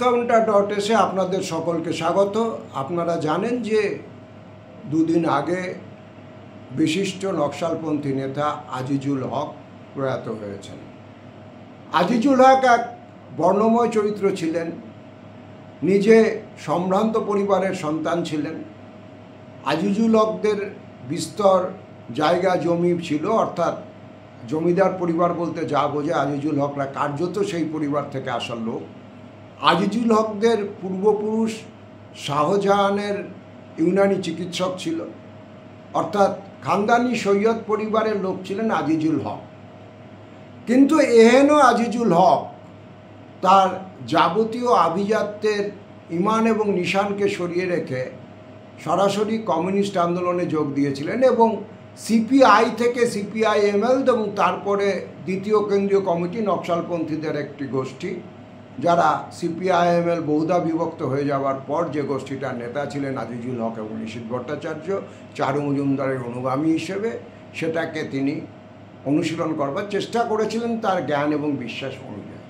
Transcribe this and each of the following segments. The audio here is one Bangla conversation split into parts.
newscounter.se আপনাদের সকলকে স্বাগত। আপনারা জানেন যে দুদিন আগে বিশিষ্ট নকশালপন্থী নেতা আজিজুল হক প্রয়াত হয়েছেন। আজিজুল হক এক বর্ণময় চরিত্র ছিলেন, নিজে সম্ভ্রান্ত পরিবারের সন্তান ছিলেন। আজিজুল হকদের বিস্তর জায়গা জমি ছিল, অর্থাৎ জমিদার পরিবার বলতে যা বোঝে আজিজুল হকরা কার্যত সেই পরিবার থেকে আসার লোক। আজিজুল হকদের পূর্বপুরুষ শাহজাহানের ইউনানি চিকিৎসক ছিল, অর্থাৎ খানদানি সৈয়দ পরিবারের লোক ছিলেন আজিজুল হক। কিন্তু এহেন আজিজুল হক তার যাবতীয় আভিজাত্যের ইমান এবং নিশানকে সরিয়ে রেখে সরাসরি কমিউনিস্ট আন্দোলনে যোগ দিয়েছিলেন এবং সিপিআই থেকে সিপিআইএমএল এবং তারপরে দ্বিতীয় কেন্দ্রীয় কমিটি নকশালপন্থীদের একটি গোষ্ঠী, যারা সিপিআইএমএল বহুধা বিভক্ত হয়ে যাওয়ার পর যে গোষ্ঠীটার নেতা ছিলেন আজিজুল হক এবং নিশীথ ভট্টাচার্য চারু মজুমদারের অনুগামী হিসেবে, সেটাকে তিনি অনুশীলন করবার চেষ্টা করেছিলেন তার জ্ঞান এবং বিশ্বাস অনুযায়ী।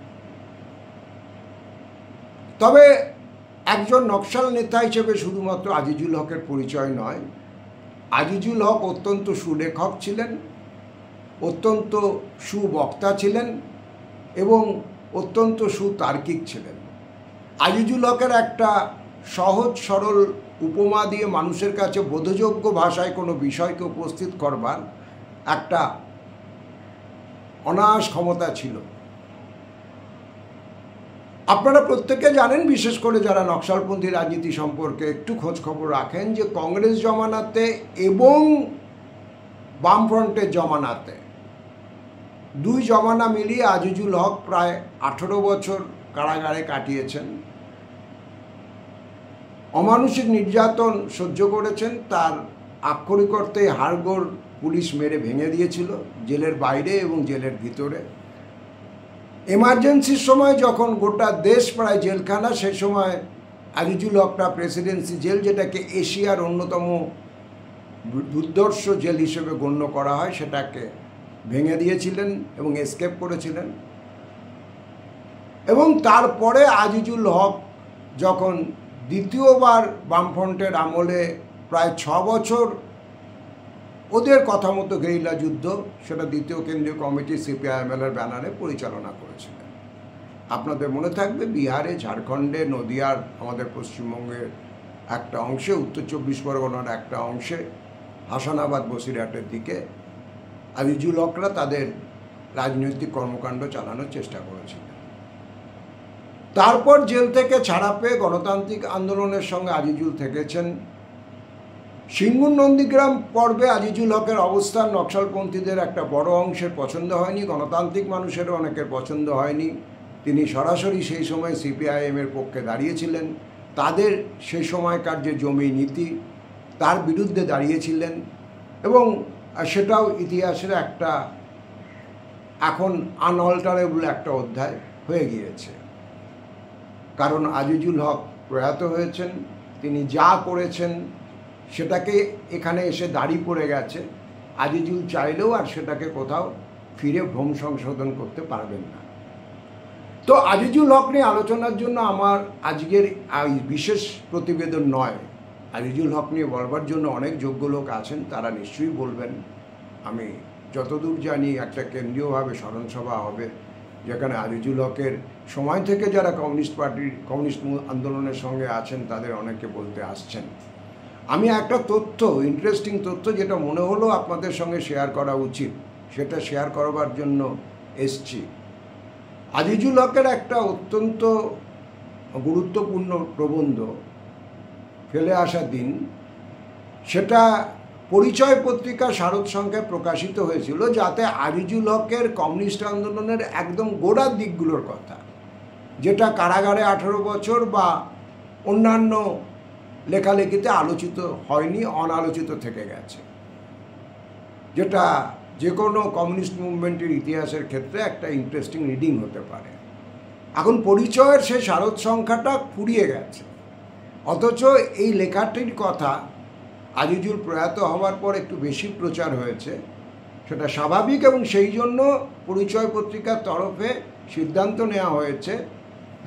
তবে একজন নকশাল নেতা হিসেবে শুধুমাত্র আজিজুল হকের পরিচয় নয়, আজিজুল হক অত্যন্ত সুলেখক ছিলেন, অত্যন্ত সুবক্তা ছিলেন এবং অত্যন্ত সুতার্কিক ছিলেন। আজিজুল হকের একটা সহজ সরল উপমা দিয়ে মানুষের কাছে বোধযোগ্য ভাষায় কোনো বিষয়কে উপস্থিত করবার একটা অনায়াস ক্ষমতা ছিল। আপনারা প্রত্যেকে জানেন, বিশেষ করে যারা নকশালপন্থী রাজনীতি সম্পর্কে একটু খোঁজ খবর রাখেন, যে কংগ্রেস জমানাতে এবং বামফ্রন্টের জমানাতে দুই জমানা মিলিয়ে আজিজুল হক প্রায় 18 বছর কারাগারে কাটিয়েছেন। অমানুষিক নির্যাতন সহ্য করেছেন, তার আক্ষরিক অর্থে হাড়গোড় পুলিশ মেরে ভেঙে দিয়েছিল জেলের বাইরে এবং জেলের ভিতরে। এমার্জেন্সির সময় যখন গোটা দেশ প্রায় জেলখানা, সেই সময় আজিজুল হকরা প্রেসিডেন্সি জেল, যেটাকে এশিয়ার অন্যতম দুর্ধর্ষ জেল হিসেবে গণ্য করা হয়, সেটাকে ভেঙে দিয়েছিলেন এবং এসকেপ করেছিলেন। এবং তারপরে আজিজুল হক যখন দ্বিতীয়বার বামফ্রন্টের আমলে প্রায় 6 বছর ওদের কথা মতো গেরিলা যুদ্ধ, সেটা দ্বিতীয় কেন্দ্রীয় কমিটি সিপিআইএমএলের ব্যানারে পরিচালনা করেছিলেন। আপনাদের মনে থাকবে, বিহারে, ঝাড়খণ্ডে, নদিয়ার, আমাদের পশ্চিমবঙ্গের একটা অংশে, উত্তর 24 পরগনার একটা অংশে, হাসানাবাদ, বসিরহাটের দিকে আজিজুল হকরা তাদের রাজনৈতিক কর্মকাণ্ড চালানোর চেষ্টা করেছিলেন। তারপর জেল থেকে ছাড়া পেয়ে গণতান্ত্রিক আন্দোলনের সঙ্গে আজিজুল থেকেছেন। সিঙ্গুর নন্দীগ্রাম পর্বে আজিজুল হকের অবস্থান নকশালপন্থীদের একটা বড় অংশের পছন্দ হয়নি, গণতান্ত্রিক মানুষেরও অনেকের পছন্দ হয়নি। তিনি সরাসরি সেই সময় সিপিআইএমের পক্ষে দাঁড়িয়েছিলেন, তাদের সেই সময়কার যে জমি নীতি তার বিরুদ্ধে দাঁড়িয়েছিলেন এবং সেটাও ইতিহাসের একটা এখন আনঅল্টারেবল একটা অধ্যায় হয়ে গিয়েছে। কারণ আজিজুল হক প্রয়াত হয়েছেন, তিনি যা করেছেন সেটাকে এখানে এসে দাড়ি পড়ে গেছে। আজিজুল চাইলেও আর সেটাকে কোথাও ফিরে ভ্রম সংশোধন করতে পারবেন না। তো আজিজুল হক নিয়ে আলোচনার জন্য আমার আজকের বিশেষ প্রতিবেদন নয়। আজিজুল হক নিয়ে বলবার জন্য অনেক যোগ্য লোক আছেন, তারা নিশ্চয়ই বলবেন। আমি যতদূর জানি একটা কেন্দ্রীয়ভাবে স্মরণসভা হবে, যেখানে আজিজুল হকের সময় থেকে যারা কমিউনিস্ট আন্দোলনের সঙ্গে আছেন তাদের অনেকে বলতে আসছেন। আমি একটা তথ্য, ইন্টারেস্টিং তথ্য, যেটা মনে হলো আপনাদের সঙ্গে শেয়ার করা উচিত, সেটা শেয়ার করবার জন্য এসছি। আজিজুল হকের একটা অত্যন্ত গুরুত্বপূর্ণ প্রবন্ধ, ফেলে আসা দিন, সেটা পরিচয় পত্রিকা শারদ সংখ্যায় প্রকাশিত হয়েছিল, যাতে আজিজুল হকের কমিউনিস্ট আন্দোলনের একদম গোড়ার দিকগুলোর কথা, যেটা কারাগারে 18 বছর বা অন্যান্য লেখালেখিতে আলোচিত হয়নি, অনালোচিত থেকে গেছে, যেটা যে কোনো কমিউনিস্ট মুভমেন্টের ইতিহাসের ক্ষেত্রে একটা ইন্টারেস্টিং রিডিং হতে পারে। এখন পরিচয়ের সেই শারদ সংখ্যাটা ফুরিয়ে গেছে, অথচ এই লেখাটির কথা আজিজুল প্রয়াত হওয়ার পর একটু বেশি প্রচার হয়েছে। সেটা স্বাভাবিক এবং সেই জন্য পরিচয় পত্রিকার তরফে সিদ্ধান্ত নেওয়া হয়েছে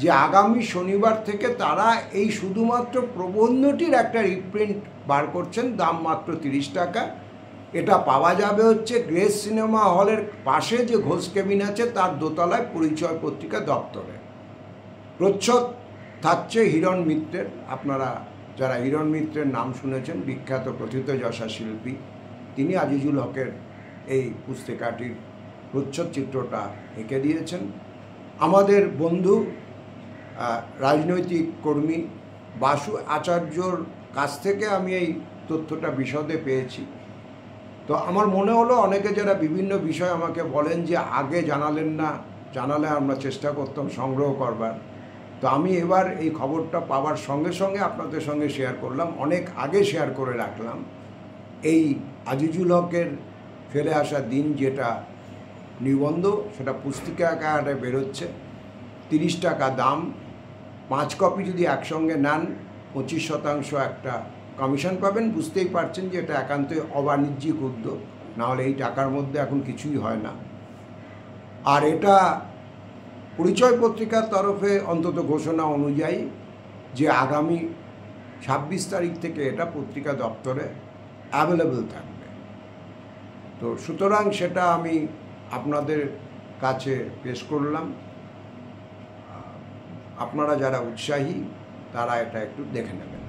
যে আগামী শনিবার থেকে তারা এই শুধুমাত্র প্রবন্ধটির একটা রিপ্রিন্ট বার করছেন, দাম মাত্র 30 টাকা। এটা পাওয়া যাবে হচ্ছে গ্রেস সিনেমা হলের পাশে যে ঘোষ কেবিন আছে তার দোতলায় পরিচয় পত্রিকা দপ্তরে। প্রচ্ছদ থাকছে হিরণ মিত্রের। আপনারা যারা হিরণ মিত্রের নাম শুনেছেন, বিখ্যাত প্রথিতযশা শিল্পী, তিনি আজিজুল হকের এই পুস্তিকাটির প্রচ্ছদ চিত্রটা এঁকে দিয়েছেন। আমাদের বন্ধু রাজনৈতিক কর্মী বাসু আচার্যর কাছ থেকে আমি এই তথ্যটা বিশদে পেয়েছি। তো আমার মনে হলো অনেকে যারা বিভিন্ন বিষয় আমাকে বলেন যে আগে জানালেন না, জানালে আমরা চেষ্টা করতাম সংগ্রহ করবার। তো আমি এবার এই খবরটা পাওয়ার সঙ্গে সঙ্গে আপনাদের সঙ্গে শেয়ার করলাম, অনেক আগে শেয়ার করে রাখলাম। এই আজিজুল হকের ফেলে আসা দিন যেটা নিবন্ধ, সেটা পুস্তিকা আকারে বেরোচ্ছে, 30 টাকা দাম। 5 কপি যদি একসঙ্গে নেন 25% একটা কমিশন পাবেন। বুঝতেই পারছেন যে এটা একান্তই অবাণিজ্যিক উদ্যোগ, নাহলে এই টাকার মধ্যে এখন কিছুই হয় না। আর এটা পরিচয় পত্রিকার তরফে অন্তত ঘোষণা অনুযায়ী যে আগামী 26 তারিখ থেকে এটা পত্রিকা দপ্তরে অ্যাভেলেবল থাকবে। তো সুতরাং সেটা আমি আপনাদের কাছে পেশ করলাম। আপনারা যারা উৎসাহী তারা এটা একটু দেখে নেবেন।